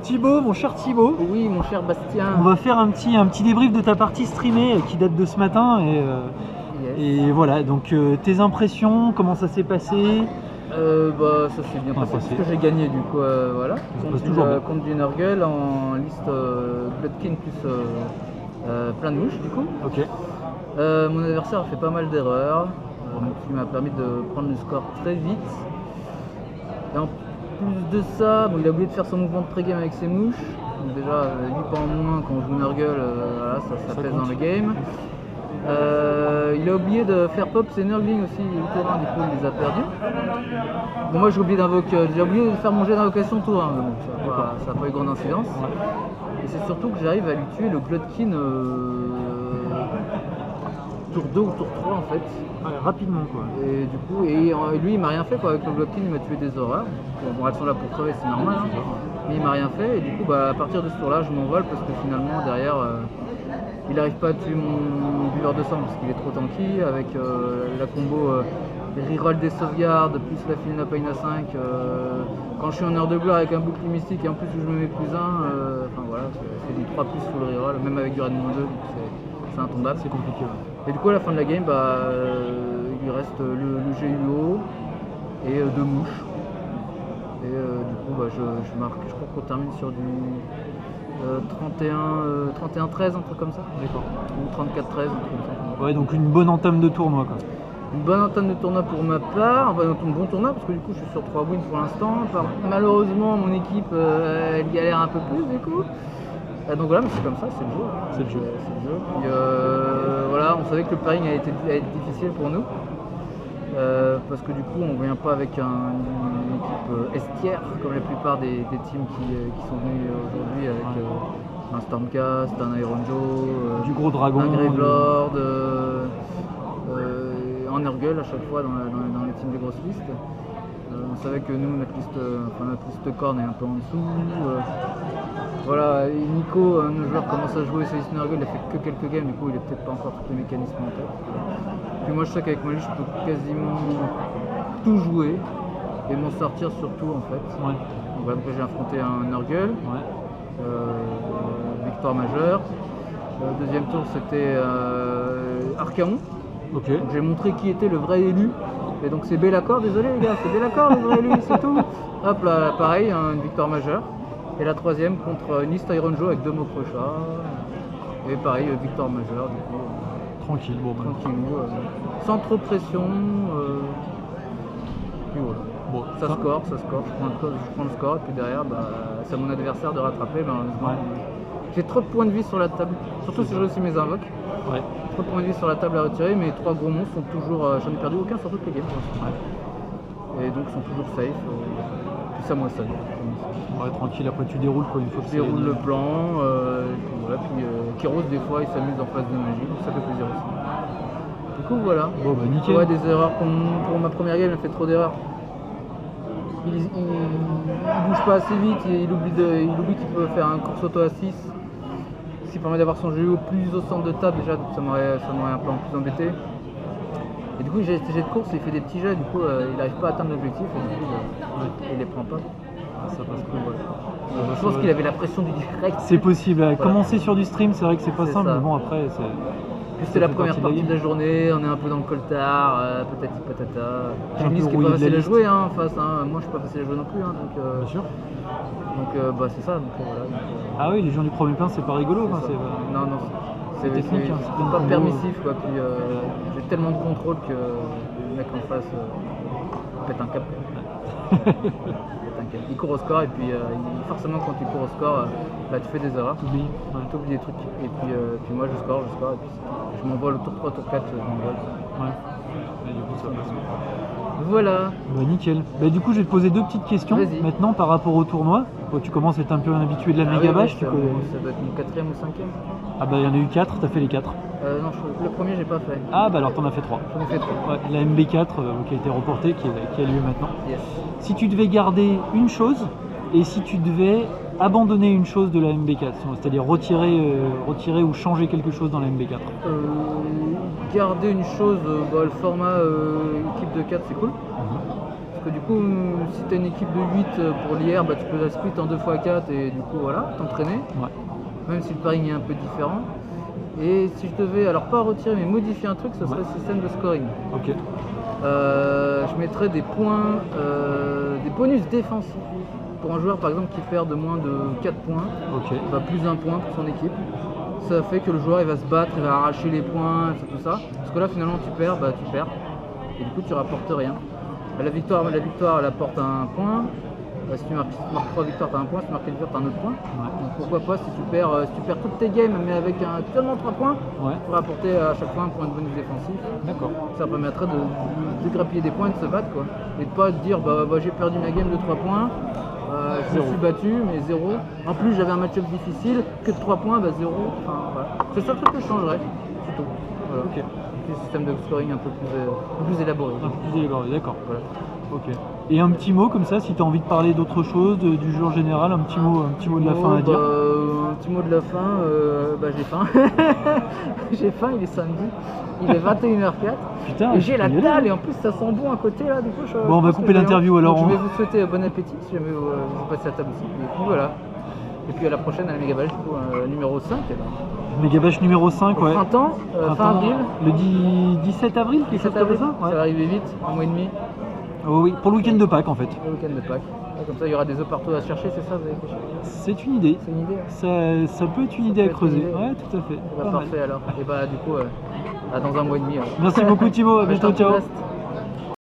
Thibaut, mon cher Thibaut. Oui, mon cher Bastien. On va faire un petit débrief de ta partie streamée qui date de ce matin. Et voilà, donc tes impressions, comment ça s'est passé? Ça s'est bien passé parce que j'ai gagné du coup, voilà. Contre du Nurgle en liste Bloodkin plus plein de mouches du coup. Ok. Mon adversaire a fait pas mal d'erreurs, ce qui m'a permis de prendre le score très vite. Et en plus de ça, il a oublié de faire son mouvement de pré-game avec ses mouches. Donc déjà, 8 points en moins quand on joue Nurgle, voilà, ça pèse dans le game. Il a oublié de faire pop ses Nurglings aussi au tour 1, du coup il les a perdus. Bon, moi j'ai oublié de faire mon jet d'invocation tour 1, donc ça n'a pas eu grande incidence. Et c'est surtout que j'arrive à lui tuer le Glotkin tour 2 ou tour 3 en fait. Ouais, rapidement quoi. Et du coup, lui il m'a rien fait quoi, avec le Glotkin il m'a tué des horreurs. Bon, elles sont là pour crever, c'est normal, hein. Mais il m'a rien fait et du coup à partir de ce tour là je m'envole parce que finalement derrière il n'arrive pas à tuer mon buveur de sang parce qu'il est trop tanky avec la combo reroll des sauvegardes plus la Filina Paina 5 quand je suis en heure de gloire avec un bouclier mystique et en plus où je me mets plus 1, enfin voilà, c'est du 3 plus full reroll, même avec du Redmond 2, donc c'est intombable. C'est compliqué. Ouais. Et du coup à la fin de la game, il reste le GUO et 2 mouches. Et du coup je marque, je crois qu'on termine sur du 31-13, un truc comme ça. D'accord. Ou 34-13, un truc comme ça. Ouais, donc une bonne entame de tournoi quoi. Une bonne entame de tournoi pour ma part, enfin un bon tournoi parce que du coup je suis sur 3 wins pour l'instant. Malheureusement mon équipe elle galère un peu plus du coup. Donc voilà, mais c'est comme ça, c'est le jeu. Hein. C'est le jeu. Puis, voilà, on savait que le pairing allait être difficile pour nous. Parce que du coup on vient pas avec une équipe estière comme la plupart des teams qui sont venus aujourd'hui avec un Stormcast, un Iron Joe, du gros dragon, un Gravelord, en Nurgle à chaque fois dans les teams des grosses listes. On savait que nous notre liste corne est un peu en dessous. Voilà, et Nico, un joueur commence à jouer Solis Nurgle, il a fait que quelques games, du coup il a peut-être pas encore tous les mécanismes en tête. Puis moi je sais qu'avec ma liste je peux quasiment tout jouer et m'en sortir surtout en fait. Ouais. Donc voilà, j'ai affronté un Nurgle, victoire majeure. Deuxième tour c'était Archaon. Okay. Donc j'ai montré qui était le vrai élu. Et donc c'est Be'lakor, désolé les gars, c'est Be'lakor le vrai élu, c'est tout. Hop là, pareil, une victoire majeure. Et la troisième contre Nist Iron Joe avec 2 mots crochat. Et pareil, victoire majeure du coup. Tranquille, bon. Tranquillou, sans trop de pression. Puis voilà. Bon, ça score, je prends le score et puis derrière c'est à mon adversaire de rattraper. J'ai trop de points de vie sur la table, surtout si je réussis mes invoques. Ouais. Trop de points de vie sur la table à retirer, mes 3 gros monstres sont toujours. J'en ai perdu aucun sur toutes les games. Et donc sont toujours safe. Puis ça moissonne. Ouais, tranquille, après tu déroules quoi une fois que tu déroules le plan, puis voilà, Kyros des fois il s'amuse en phase de magie, donc ça fait plaisir aussi. Du coup voilà. Bon bah nickel. Ouais, des erreurs pour ma première game, il a fait trop d'erreurs. Il bouge pas assez vite, il oublie qu'il peut faire un course auto à 6. Ce qui permet d'avoir son jeu plus au centre de table déjà, donc ça m'aurait un peu en plus embêté. Et du coup j'ai des jets de course, il fait des petits jets, du coup il n'arrive pas à atteindre l'objectif et du coup il les prend pas. Ça passe cool, ouais. Je pense qu'il avait la pression du direct. C'est possible, voilà. Commencer sur du stream, c'est vrai que c'est pas simple, mais bon après c'est. Puis c'était la première partie de la journée, on est un peu dans le coltard, patati patata. J'ai une liste qui est pas facile à jouer en face, hein. Moi je suis pas facile à jouer non plus, hein, donc. Bien sûr. Donc c'est ça, donc voilà. Ah oui, les gens du premier plan c'est pas rigolo, hein, non, c'est technique, c'est pas permissif quoi. Puis j'ai tellement de contrôle que le mec en face pète un cap. Il court au score et puis forcément quand tu cours au score, tu fais des erreurs, tu oublies des trucs et puis moi je score et puis je m'envole au tour 3, tour 4, je m'envole. Ouais. Et du coup ça passe. Voilà. Bah nickel. Bah du coup je vais te poser 2 petites questions maintenant par rapport au tournoi. Quand tu commences à être un peu un habitué de la méga bash, ça doit être mon 4e ou 5e. Ah bah il y en a eu 4, t'as fait les 4. Non, le premier j'ai pas fait. Ah bah alors t'en as fait 3. J'en ai fait 3. Ouais, la MB4 qui a été reportée, qui a lieu maintenant. Yes. Si tu devais garder une chose et si tu devais abandonner une chose de la MB4, c'est-à-dire retirer ou changer quelque chose dans la MB4. Garder une chose, le format équipe de 4 c'est cool. que du coup, si tu as une équipe de 8 pour l'IR, bah, tu peux la split en 2x4 et du coup, voilà, t'entraîner. Ouais. Même si le pairing est un peu différent. Et si je devais, alors pas retirer, mais modifier un truc, ce serait le système de scoring. Ok. Je mettrais des points, des bonus défensifs. Pour un joueur par exemple qui perd de moins de 4 points, Ok. bah, plus d'un point pour son équipe. Ça fait que le joueur il va se battre, il va arracher les points, tout ça. Parce que là finalement tu perds, bah tu perds. Et du coup tu rapportes rien. La victoire elle apporte un point. Si tu marques 3 victoires, tu as un point, si tu marques une victoire, tu as un autre point. Ouais. Donc pourquoi pas, si tu perds toutes tes games, mais avec seulement 3 points, Ouais. tu pourras apporter à chaque fois un point de bonus défensif. D'accord. Ça permettrait de grappiller des points et de se battre, quoi. Et de pas te dire, bah j'ai perdu ma game de 3 points, je me suis battu, mais 0. En plus, j'avais un match-up difficile, que de 3 points, bah 0. Enfin, voilà. C'est le seul truc que je changerais, c'est tout. Voilà. Ok. Un système de scoring un peu plus élaboré. Un peu plus élaboré, d'accord. Voilà. Ok. Et un petit mot comme ça, si tu as envie de parler d'autre chose, du jeu en général, un petit mot de la fin à dire. Un petit mot de la fin, j'ai faim. J'ai faim, il est samedi, il est 21h04. Putain, Et j'ai la tu peux y dalle aller. et en plus ça sent bon à côté là, du coup Bon, on va couper l'interview alors. Donc, je vais vous souhaiter bon appétit si jamais vous passez à table aussi. Et puis voilà. Et puis à la prochaine à la Megabash, du coup, numéro 5. Megabash numéro 5, ouais. Printemps, fin avril. Le 17 avril, quelque chose 17 comme avril, ça. ça va arriver vite, un mois et demi, Oh oui, pour le week-end de Pâques en fait. le week-end de Pâques. Ouais, comme ça il y aura des œufs partout à chercher, c'est ça vous avez réfléchi? C'est une idée. C'est une idée. Hein. Ça peut être une idée à peut être creuser. une idée. Ouais, tout à fait. Bah, Pas mal. parfait alors. Et bah du coup, dans un mois et demi. Merci beaucoup Thibaut, à Bah, je bientôt, t'en prie, ciao. reste.